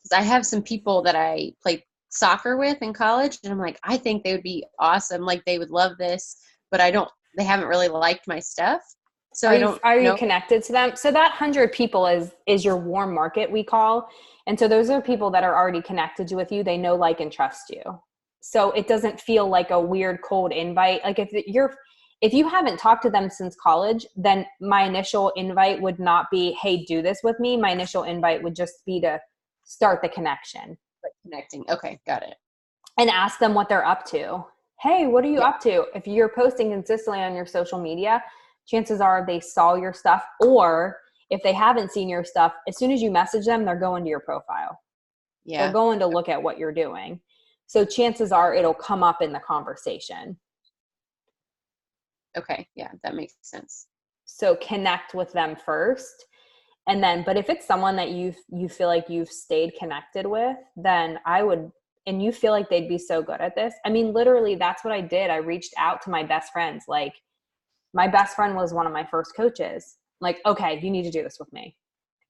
Because I have some people that I played soccer with in college, and I'm like, I think they would be awesome. Like they would love this, but they haven't really liked my stuff. So are you connected to them? So that 100 people is your warm market, we call. And so those are people that are already connected with you. They know, like, and trust you. So it doesn't feel like a weird cold invite. Like if you haven't talked to them since college, then my initial invite would not be, hey, do this with me. My initial invite would just be to start the connection. Like connecting. Okay. Got it. And ask them what they're up to. Hey, what are you up to? If you're posting consistently on your social media, chances are they saw your stuff, or if they haven't seen your stuff, as soon as you message them, they're going to your profile. Yeah. They're going to look at what you're doing. So chances are it'll come up in the conversation. Okay. Yeah, that makes sense. So connect with them first. And then, but if it's someone that you feel like you've stayed connected with, then I would, and you feel like they'd be so good at this. I mean, literally that's what I did. I reached out to my best friends. Like my best friend was one of my first coaches. Like, okay, you need to do this with me.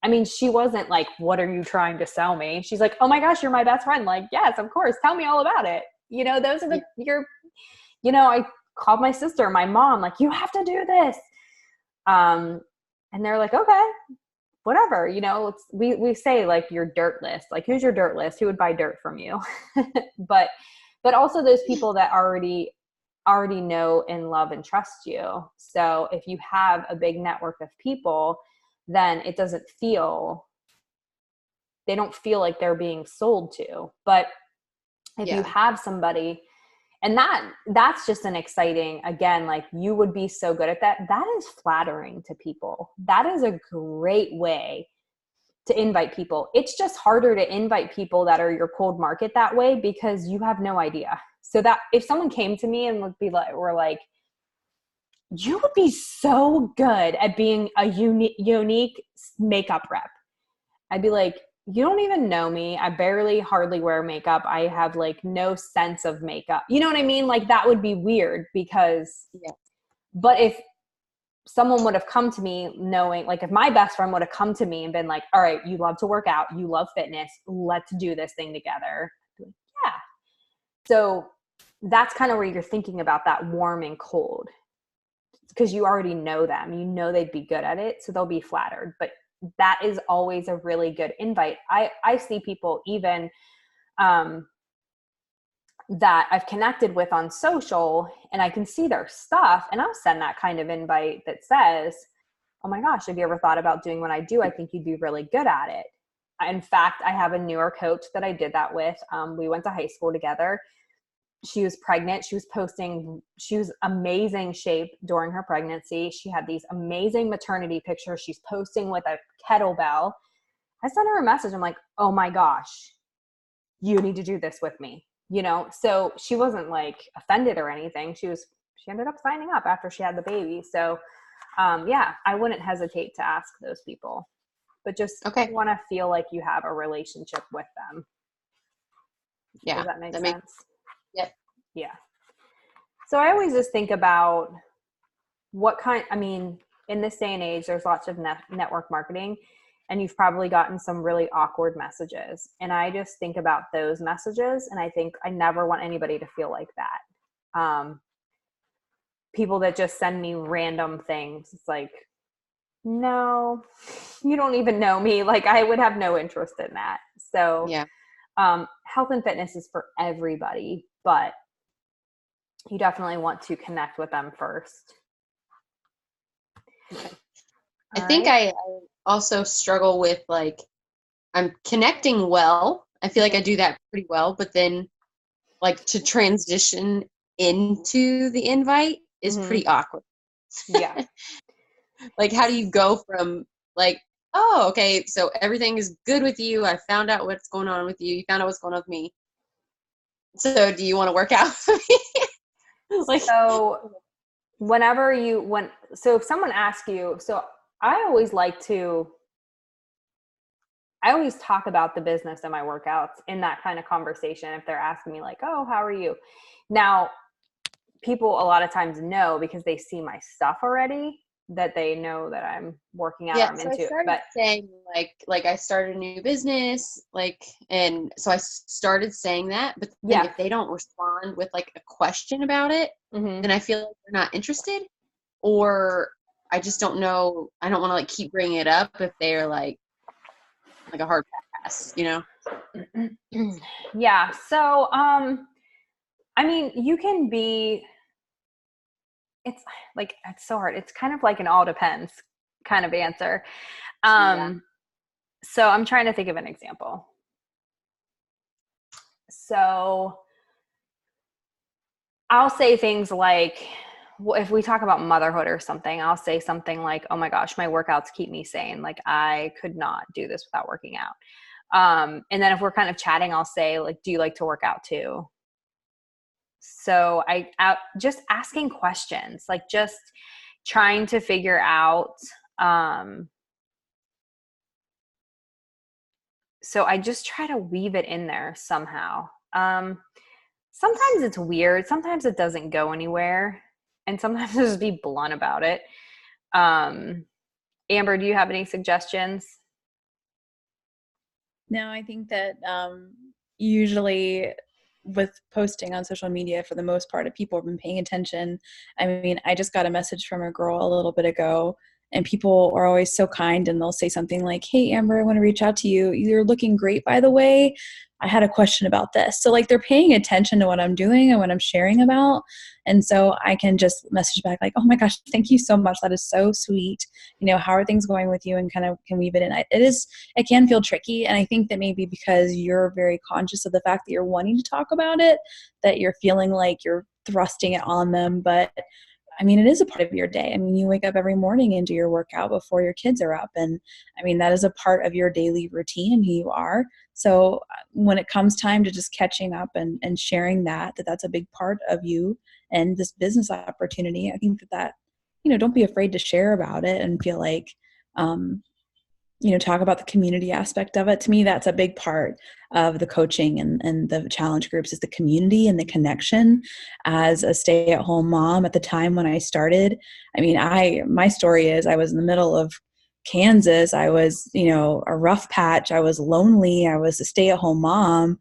I mean, she wasn't like, what are you trying to sell me? She's like, oh my gosh, you're my best friend. Like, yes, of course. Tell me all about it. You know, those are I called my sister, my mom, like, you have to do this. And they're like, okay, whatever, we say like your dirt list, like who's your dirt list? Who would buy dirt from you? but also those people that already know and love and trust you. So if you have a big network of people, then it doesn't feel, they don't feel like they're being sold to. But if you have somebody, and that's just an exciting, again, like you would be so good at that. That is flattering to people. That is a great way to invite people. It's just harder to invite people that are your cold market that way because you have no idea. So that if someone came to me and would be like, we're like, you would be so good at being a unique makeup rep. I'd be like, you don't even know me. I hardly wear makeup. I have like no sense of makeup. You know what I mean? Like that would be weird because, but if someone would have come to me knowing, like if my best friend would have come to me and been like, all right, you love to work out, you love fitness, let's do this thing together. I'd be like, yeah. So that's kind of where you're thinking about that warm and cold because you already know them. You know they'd be good at it, so they'll be flattered. But that is always a really good invite. I see people even that I've connected with on social and I can see their stuff and I'll send that kind of invite that says, oh my gosh, have you ever thought about doing what I do? I think you'd be really good at it. In fact, I have a newer coach that I did that with. We went to high school together. She was pregnant. She was amazing shape during her pregnancy. She had these amazing maternity pictures. She's posting with a kettlebell. I sent her a message. I'm like, oh my gosh, you need to do this with me. So she wasn't like offended or anything. She ended up signing up after she had the baby. So I wouldn't hesitate to ask those people, but just want to feel like you have a relationship with them. Yeah. Does that make sense? Yep. Yeah. So I always just think about in this day and age, there's lots of network marketing and you've probably gotten some really awkward messages. And I just think about those messages and I think I never want anybody to feel like that. People that just send me random things. It's like, no, you don't even know me. Like I would have no interest in that. So health and fitness is for everybody, but you definitely want to connect with them first. Okay. I think I also struggle with like, I'm connecting well. I feel like I do that pretty well, but then like to transition into the invite is pretty awkward. Yeah. Like, how do you go from like, oh, okay, so everything is good with you. I found out what's going on with you. You found out what's going on with me. So do you want to work out with me? Like, So so if someone asks you, so I always talk about the business and my workouts in that kind of conversation. If they're asking me like, oh, how are you? Now, people a lot of times know because they see my stuff already that they know that I'm working out or yeah, I'm so I into it. started But saying like I started a new business, like, and so I started saying that, but then yeah. if they don't respond with like a question about it, Mm-hmm. then I feel like they're not interested, or I just don't know. I don't want to like keep bringing it up if they're like a hard pass, you know? Yeah. So, I mean, you can be, it's like, it's so hard. It's kind of like an all depends kind of answer. Yeah. So I'm trying to think of an example. So I'll say things like, if we talk about motherhood or something, I'll say something like, oh my gosh, my workouts keep me sane. Like I could not do this without working out. And then if we're kind of chatting, I'll say like, do you like to work out too? So just asking questions, like just trying to figure out, so I just try to weave it in there somehow. Sometimes it's weird. Sometimes it doesn't go anywhere. And sometimes I'll just be blunt about it. Amber, do you have any suggestions? No, I think that usually with posting on social media, for the most part, if people have been paying attention. I mean, I just got a message from a girl a little bit ago, and people are always so kind, and they'll say something like, "Hey, Amber, I want to reach out to you. You're looking great, by the way. I had a question about this." So like they're paying attention to what I'm doing and what I'm sharing about. And so I can just message back like, "Oh my gosh, thank you so much. That is so sweet. You know, how are things going with you?" And kind of can weave it in. It can feel tricky. And I think that maybe because you're very conscious of the fact that you're wanting to talk about it, that you're feeling like you're thrusting it on them. But I mean, it is a part of your day. I mean, you wake up every morning and do your workout before your kids are up. And I mean, that is a part of your daily routine and who you are. So when it comes time to just catching up and sharing that's a big part of you and this business opportunity, I think that, don't be afraid to share about it and feel like, um, talk about the community aspect of it. To me, that's a big part of the coaching and the challenge groups is the community and the connection. As a stay-at-home mom at the time when I started, I mean, my story is I was in the middle of Kansas. I was, a rough patch. I was lonely. I was a stay-at-home mom,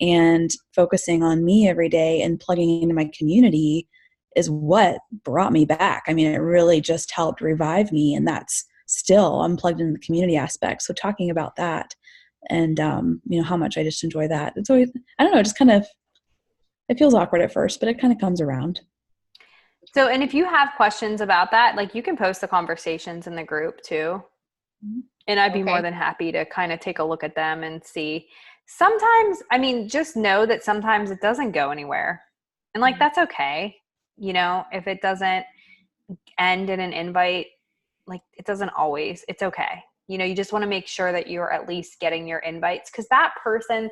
and focusing on me every day and plugging into my community is what brought me back. I mean, it really just helped revive me, and that's still I'm plugged in the community aspect. So talking about that and, how much I just enjoy that. It's always, I don't know, just kind of, it feels awkward at first, but it kind of comes around. So, and if you have questions about that, like you can post the conversations in the group too. And I'd be more than happy to kind of take a look at them and see. Sometimes, I mean, just know that sometimes it doesn't go anywhere. And like, that's okay. If it doesn't end in an invite, like it doesn't always, it's okay. You just want to make sure that you're at least getting your invites, because that person,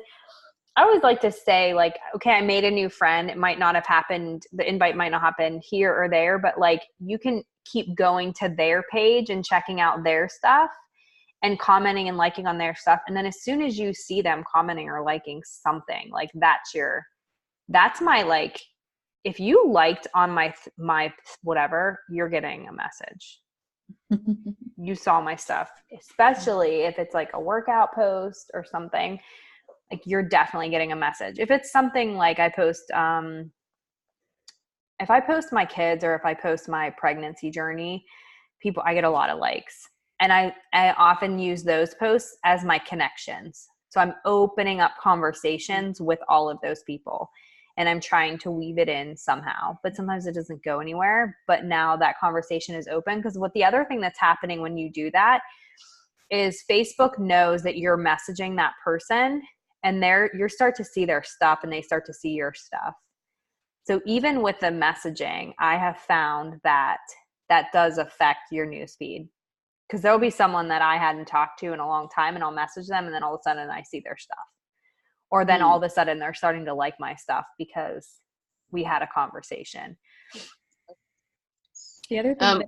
I always like to say like, okay, I made a new friend. It might not have happened. The invite might not happen here or there, but like you can keep going to their page and checking out their stuff and commenting and liking on their stuff. And then as soon as you see them commenting or liking something, like that's my, like, if you liked on my whatever, you're getting a message. You saw my stuff, especially if it's like a workout post or something, like you're definitely getting a message. If it's something like I post, if I post my kids or if I post my pregnancy journey, I get a lot of likes. And I often use those posts as my connections. So I'm opening up conversations with all of those people and I'm trying to weave it in somehow, but sometimes it doesn't go anywhere. But now that conversation is open, because what the other thing that's happening when you do that is Facebook knows that you're messaging that person, and you start to see their stuff and they start to see your stuff. So even with the messaging, I have found that does affect your newsfeed, because there'll be someone that I hadn't talked to in a long time and I'll message them and then all of a sudden I see their stuff. or then all of a sudden they're starting to like my stuff because we had a conversation. The other thing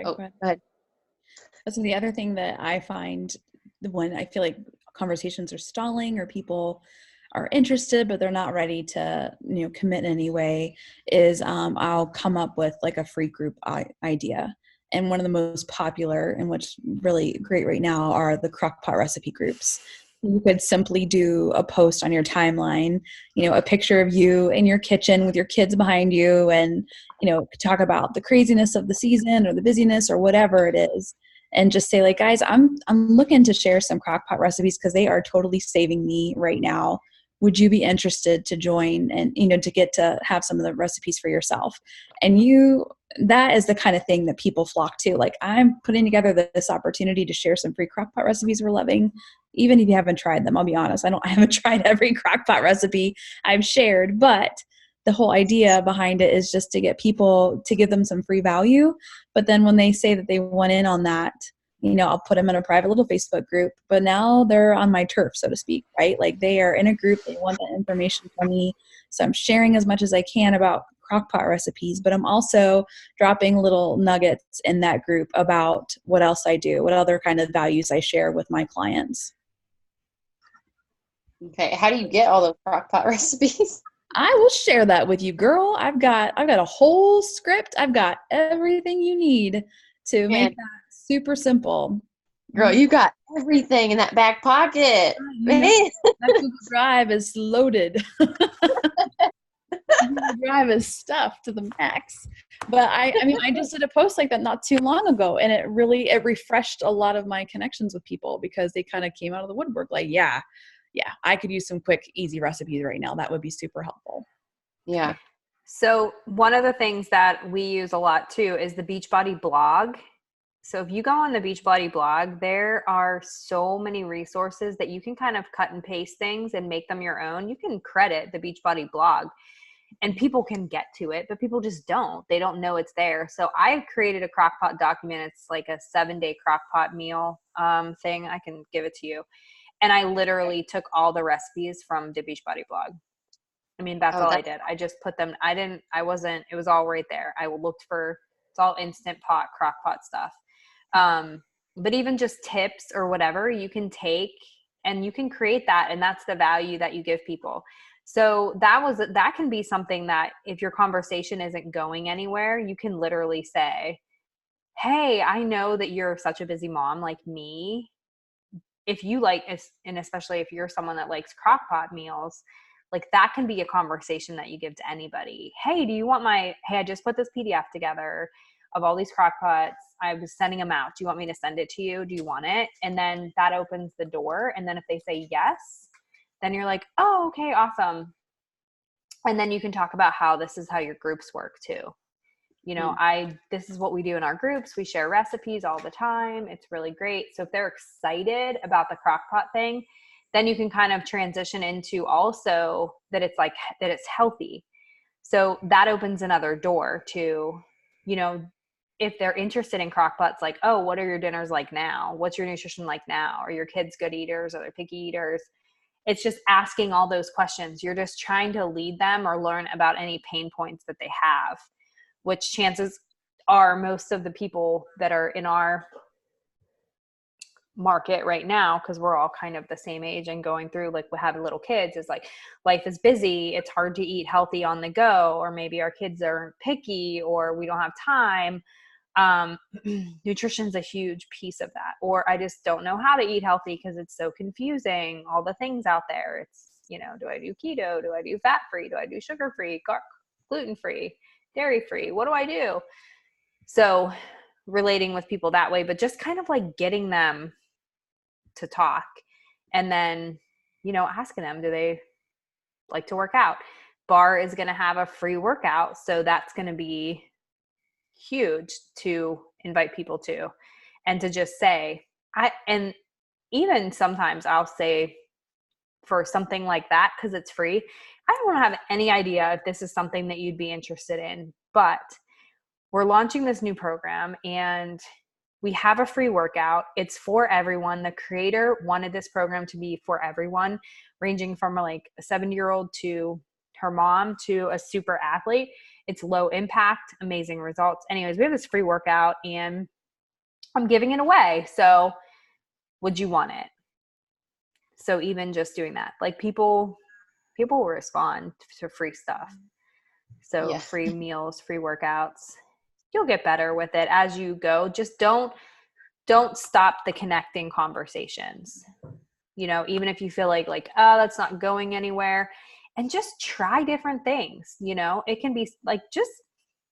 go ahead. So the other thing that I find when I feel like conversations are stalling or people are interested but they're not ready to commit in any way is I'll come up with like a free group idea. And one of the most popular and what's really great right now are the crockpot recipe groups. You could simply do a post on your timeline, a picture of you in your kitchen with your kids behind you, and talk about the craziness of the season or the busyness or whatever it is, and just say like, guys, I'm looking to share some crockpot recipes because they are totally saving me right now. Would you be interested to join and to get to have some of the recipes for yourself? And that is the kind of thing that people flock to. Like, I'm putting together this opportunity to share some free crockpot recipes we're loving. Even if you haven't tried them, I'll be honest, I haven't tried every crockpot recipe I've shared, but the whole idea behind it is just to get people to give them some free value. But then when they say that they want in on that, I'll put them in a private little Facebook group, but now they're on my turf, so to speak, right? Like, they are in a group, they want that information from me. So I'm sharing as much as I can about crockpot recipes, but I'm also dropping little nuggets in that group about what else I do, what other kind of values I share with my clients. Okay. How do you get all those crockpot recipes? I will share that with you, girl. I've got a whole script. I've got everything you need to make that super simple. Girl, you got everything in that back pocket. That Google Drive is loaded. Google Drive is stuffed to the max. But I just did a post like that not too long ago, and it refreshed a lot of my connections with people because they kind of came out of the woodwork like, yeah, I could use some quick, easy recipes right now. That would be super helpful. Yeah. So one of the things that we use a lot too is the Beachbody blog. So if you go on the Beachbody blog, there are so many resources that you can kind of cut and paste things and make them your own. You can credit the Beachbody blog and people can get to it, but people just don't. They don't know it's there. So I created a crockpot document. It's like a 7-day crockpot meal thing. I can give it to you. And I literally took all the recipes from the Beachbody blog. I mean, that's all I did. I just put them, it was all right there. I looked for, it's all instant pot, crock pot stuff. But even just tips or whatever you can take and you can create that. And that's the value that you give people. So that can be something that if your conversation isn't going anywhere, you can literally say, hey, I know that you're such a busy mom like me. If you like, and especially if you're someone that likes crock pot meals, like that can be a conversation that you give to anybody. Hey, I just put this PDF together of all these crock pots. I was sending them out. Do you want me to send it to you? Do you want it? And then that opens the door. And then if they say yes, then you're like, oh, okay, awesome. And then you can talk about how this is how your groups work too. This is what we do in our groups. We share recipes all the time. It's really great. So if they're excited about the crock pot thing, then you can kind of transition into also that it's healthy. So that opens another door to, if they're interested in crock pots, like, oh, what are your dinners like now? What's your nutrition like now? Are your kids good eaters? Are they picky eaters? It's just asking all those questions. You're just trying to lead them or learn about any pain points that they have, which chances are most of the people that are in our market right now, because we're all kind of the same age and going through, like, we have little kids, is like, life is busy. It's hard to eat healthy on the go, or maybe our kids are picky, or we don't have time. Nutrition's a huge piece of that. Or I just don't know how to eat healthy because it's so confusing. All the things out there. It's, do I do keto? Do I do fat-free? Do I do sugar-free, gluten-free, dairy-free? What do I do? So relating with people that way, but just kind of like getting them to talk, and then, asking them, do they like to work out? Bar is going to have a free workout. So that's going to be huge to invite people to, and to just say, and even sometimes I'll say for something like that, because it's free, I don't have any idea if this is something that you'd be interested in, but we're launching this new program, and We have a free workout. It's for everyone. The creator wanted this program to be for everyone, ranging from like a 70-year-old to her mom to a super athlete. It's low impact, amazing results. Anyways, we have this free workout and I'm giving it away. So would you want it? So even just doing that, like people will respond to free stuff. So free meals, free workouts, you'll get better with it as you go. Just don't stop the connecting conversations. You know, even if you feel like, oh, that's not going anywhere, and just try different things. You know, it can be like, just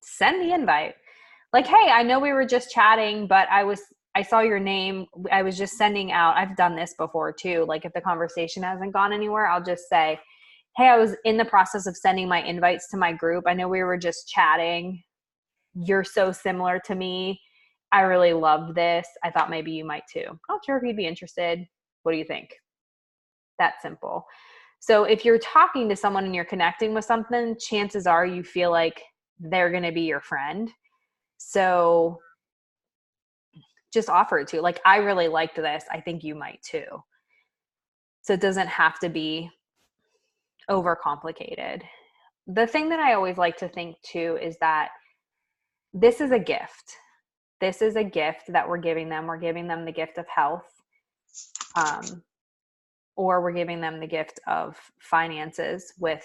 send the invite. Like, hey, I know we were just chatting, but I saw your name. I was just sending out, I've done this before too. Like if the conversation hasn't gone anywhere, I'll just say, hey, I was in the process of sending my invites to my group. I know we were just chatting. You're so similar to me. I really loved this. I thought maybe you might too. Not sure if you'd be interested. What do you think? That simple. So if you're talking to someone and you're connecting with something, chances are you feel like they're going to be your friend. So just offer it to. Like, I really liked this. I think you might too. So it doesn't have to be overcomplicated. The thing that I always like to think too is that this is a gift. This is a gift that we're giving them. We're giving them the gift of health, or we're giving them the gift of finances with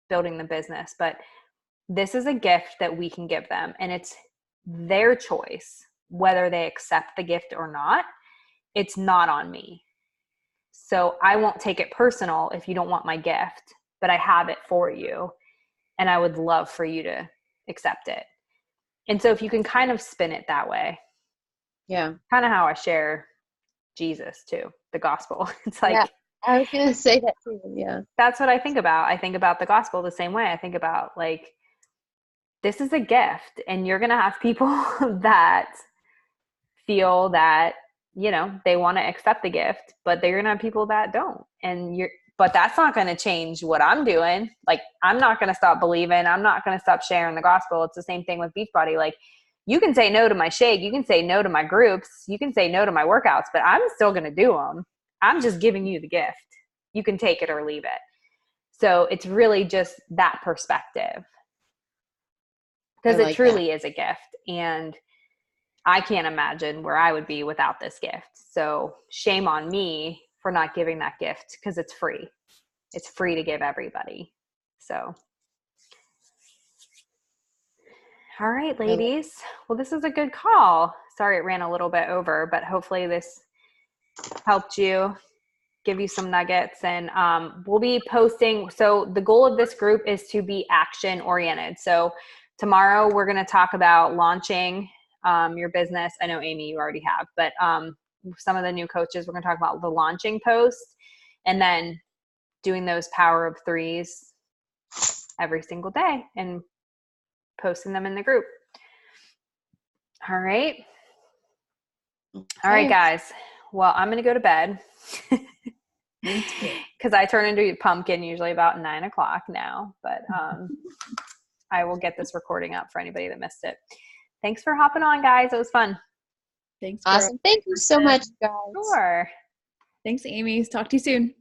building the business. But this is a gift that we can give them, and it's their choice whether they accept the gift or not. It's not on me. So I won't take it personal if you don't want my gift, but I have it for you, and I would love for you to accept it. And so if you can kind of spin it that way. Yeah. Kind of how I share Jesus too, the gospel. It's like, I was going to say that too. Yeah. That's what I think about. I think about the gospel the same way. I think about like, this is a gift, and you're going to have people that feel that, you know, they want to accept the gift, but they're going to have people that don't. But that's not going to change what I'm doing. Like, I'm not going to stop believing. I'm not going to stop sharing the gospel. It's the same thing with Beachbody. Like, you can say no to my shake. You can say no to my groups. You can say no to my workouts, but I'm still going to do them. I'm just giving you the gift. You can take it or leave it. So it's really just that perspective, because it truly is a gift. And I can't imagine where I would be without this gift. So shame on me for not giving that gift, because it's free. It's free to give everybody. So, all right, ladies. Well, this is a good call. Sorry it ran a little bit over, but hopefully this helped you, give you some nuggets. And we'll be posting. So the goal of this group is to be action oriented. So tomorrow we're going to talk about launching your business. I know, Amy, you already have, but some of the new coaches, we're going to talk about the launching post, and then doing those power of threes every single day and posting them in the group. All right. Okay. All right, guys. Well, I'm going to go to bed because I turn into a pumpkin usually about 9:00 now, but I will get this recording up for anybody that missed it. Thanks for hopping on, guys. It was fun. Thanks. Awesome. Thank you so much, guys. Sure. Thanks, Amy. Talk to you soon.